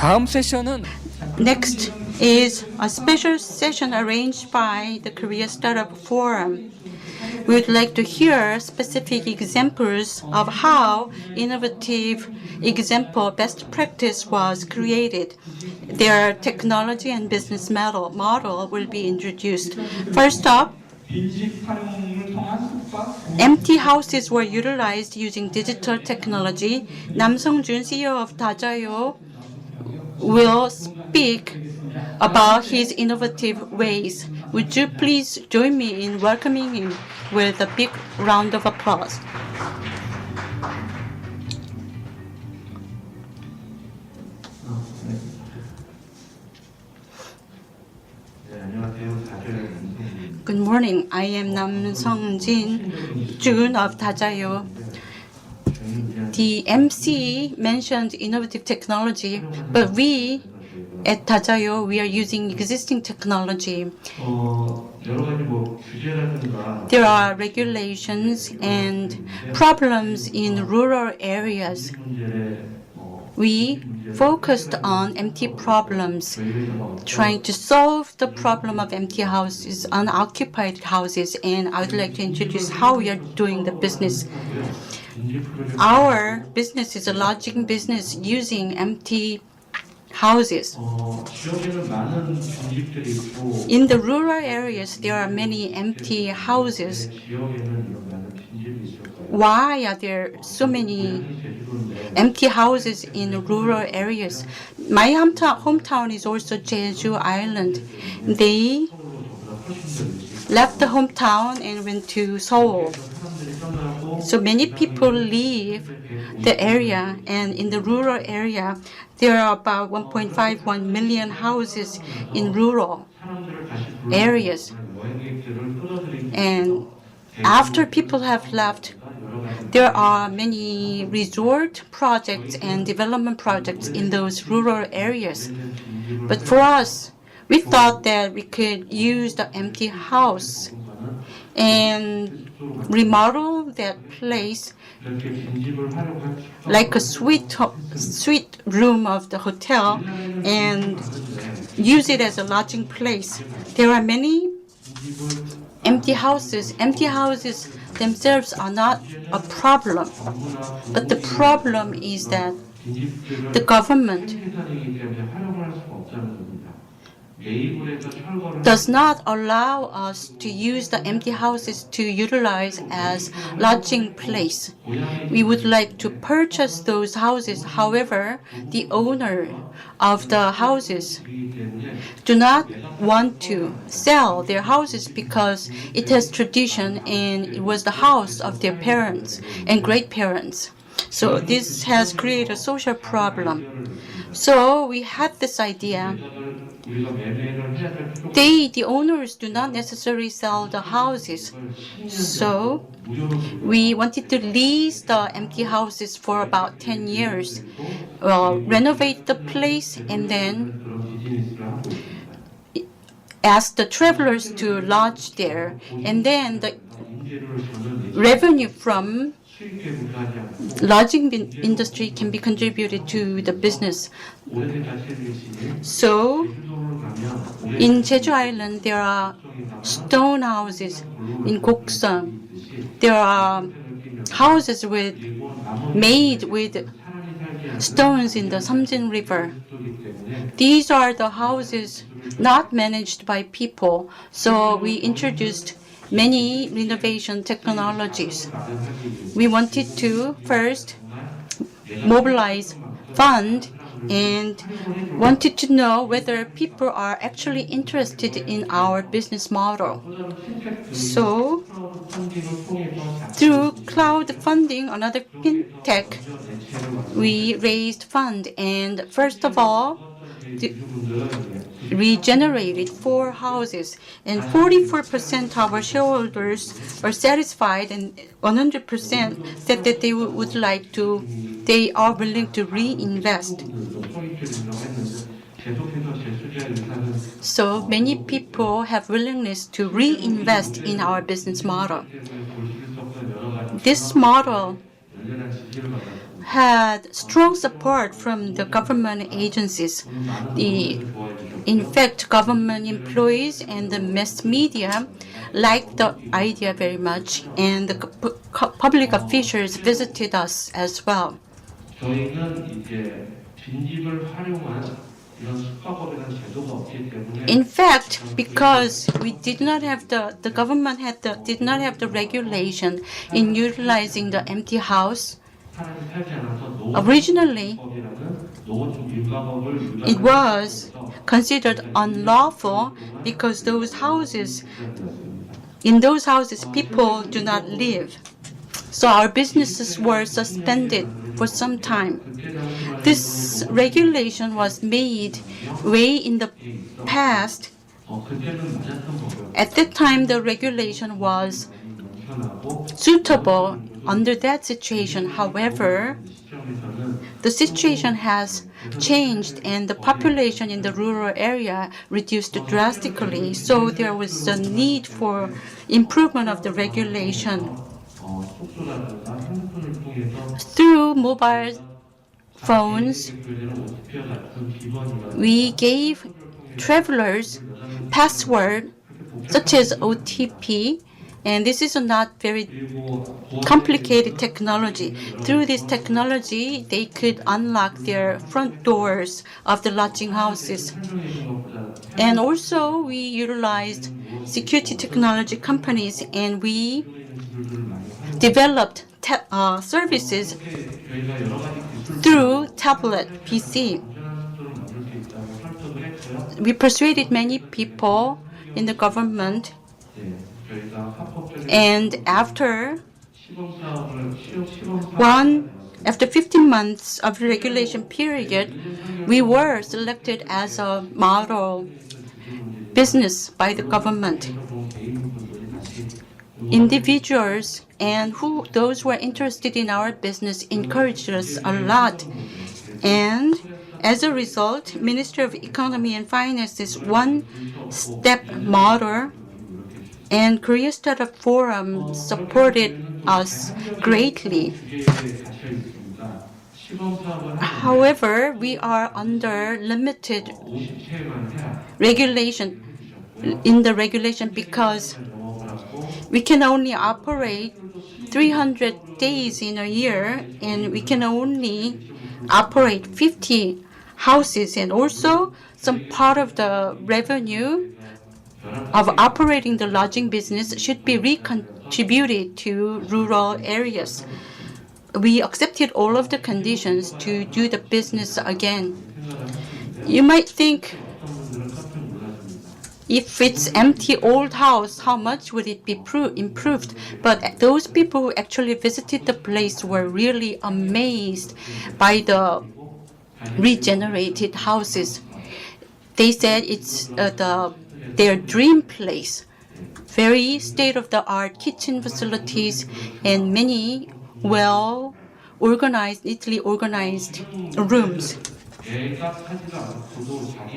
다음 세션은 Next is a special session arranged by the Korea Startup Forum. We would like to hear specific examples of how innovative example best practice was created. Their technology and business model will be introduced. First up, empty houses were utilized using digital technology. Sungjun, CEO of Dajayo, will speak about his innovative ways. Would you please join me in welcoming him with a big round of applause? Good morning. I am Sungjun of Dajayo. The MC mentioned innovative technology, but we at Dajayo, we are using existing technology. There are regulations and problems in rural areas. We focused on empty problems, trying to solve the problem of empty houses, unoccupied houses, and I would like to introduce how we are doing the business. Our business is a lodging business using empty houses. In the rural areas, there are many empty houses. Why are there so many empty houses in rural areas? My hometown is also Jeju Island. They left the hometown and went to Seoul. So many people leave the area, and in the rural area, there are about 1.51 million houses in rural areas. And after people have left, there are many resort projects and development projects in those rural areas. But for us, we thought that we could use the empty house and remodel that place like a suite room of the hotel and use it as a lodging place. There are many empty houses. Empty houses themselves are not a problem, but the problem is that the government does not allow us to use the empty houses to utilize as lodging place. We would like to purchase those houses. However, the owner of the houses do not want to sell their houses because it has tradition and it was the house of their parents and great-parents. So this has created a social problem. So we had this idea. The owners do not necessarily sell the houses. So we wanted to lease the empty houses for about 10 years, renovate the place, and then ask the travelers to lodge there. And then the revenue from lodging industry can be contributed to the business. So in Jeju Island, there are stone houses. In Goksan, there are houses made with stones in the Sungjun River. These are the houses not managed by people. So we introduced many renovation technologies. We wanted to first mobilize fund and wanted to know whether people are actually interested in our business model. So through crowdfunding, another fintech, we raised fund, and first of all, we generated 4 houses, and 44% of our shareholders are satisfied, and 100% said that they are willing to reinvest. So many people have willingness to reinvest in our business model. This model had strong support from the government agencies. In fact, government employees and the mass media liked the idea very much, and the public officials visited us as well. In fact, because we did not have the government did not have the regulation in utilizing the empty house. Originally, it was considered unlawful because in those houses people do not live. So our businesses were suspended for some time. This regulation was made way in the past. At that time, the regulation was suitable under that situation. However, the situation has changed and the population in the rural area reduced drastically. So there was a need for improvement of the regulation. Through mobile phones, we gave travelers password such as OTP, and this is a not very complicated technology. Through this technology, they could unlock their front doors of the lodging houses. And also, we utilized security technology companies, and we developed services through tablet PC. We persuaded many people in the government, and after 15 months of regulation period, we were selected as a model business by the government. Individuals and those who are interested in our business encouraged us a lot. And as a result, Ministry of Economy and Finance's one-step model and Korea Startup Forum supported us greatly. However, we are under limited regulation because we can only operate 300 days in a year, and we can only operate 50 houses, and also some part of the revenue of operating the lodging business should be recontributed to rural areas. We accepted all of the conditions to do the business again. You might think, if it's empty old house, how much would it be improved? But those people who actually visited the place were really amazed by the regenerated houses. They said it's their dream place. Very state-of-the-art kitchen facilities and many neatly organized rooms.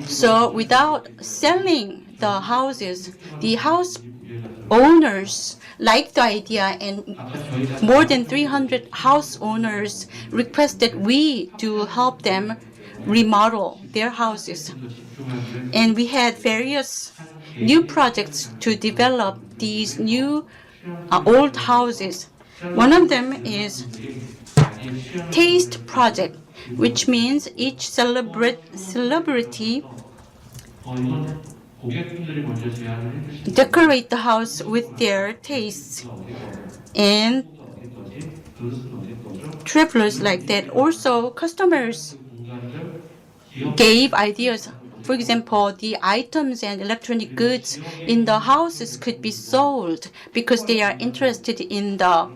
So without selling the houses, the house owners liked the idea, and more than 300 house owners requested we to help them remodel their houses. And we had various new projects to develop these new old houses. One of them is Taste Project, which means each celebrity decorate the house with their tastes, and travelers like that. Also, customers gave ideas. For example, the items and electronic goods in the houses could be sold because they are interested in the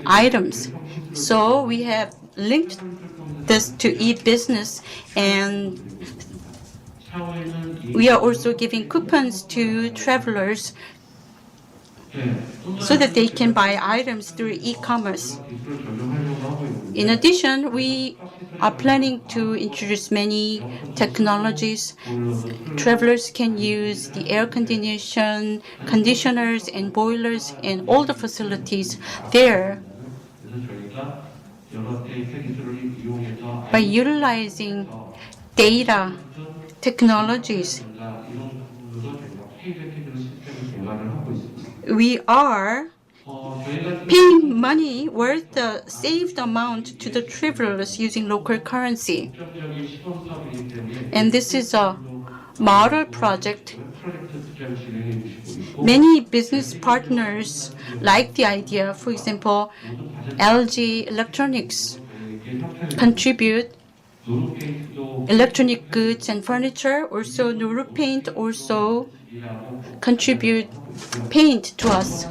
items. So we have linked this to e-business, and we are also giving coupons to travelers so that they can buy items through e-commerce. In addition, we are planning to introduce many technologies. Travelers can use the air conditioners and boilers and all the facilities there. by utilizing data technologies, we are paying money worth the saved amount to the travelers using local currency. And this is a model project. Many business partners like the idea. For example, LG Electronics contribute electronic goods and furniture. Also, Nuru Paint also contribute paint to us.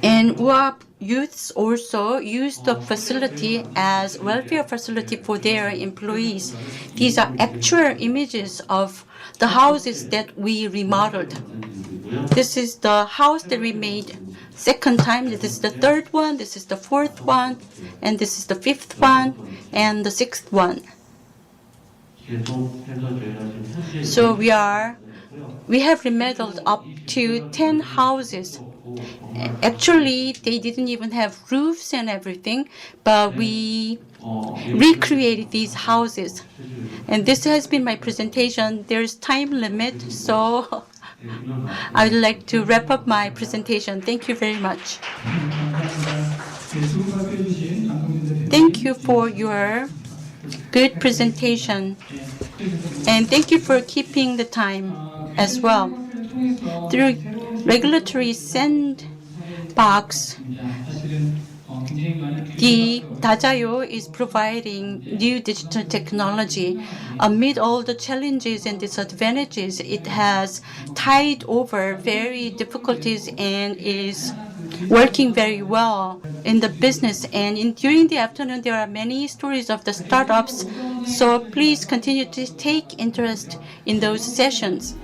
And UAP youths also use the facility as welfare facility for their employees. These are actual images of the houses that we remodeled. This is the house that we made second time. This is the third one, this is the fourth one, and this is the fifth one, and the sixth one. So we have remodeled up to 10 houses. Actually, they didn't even have roofs and everything, but we recreated these houses. And this has been my presentation. There's time limit, so I would like to wrap up my presentation. Thank you very much. Thank you for your good presentation. And thank you for keeping the time as well. Through regulatory sandbox, the Dajayo is providing new digital technology. Amid all the challenges and disadvantages, it has tied over very difficulties and is working very well in the business. And during the afternoon, there are many stories of the startups. So please continue to take interest in those sessions.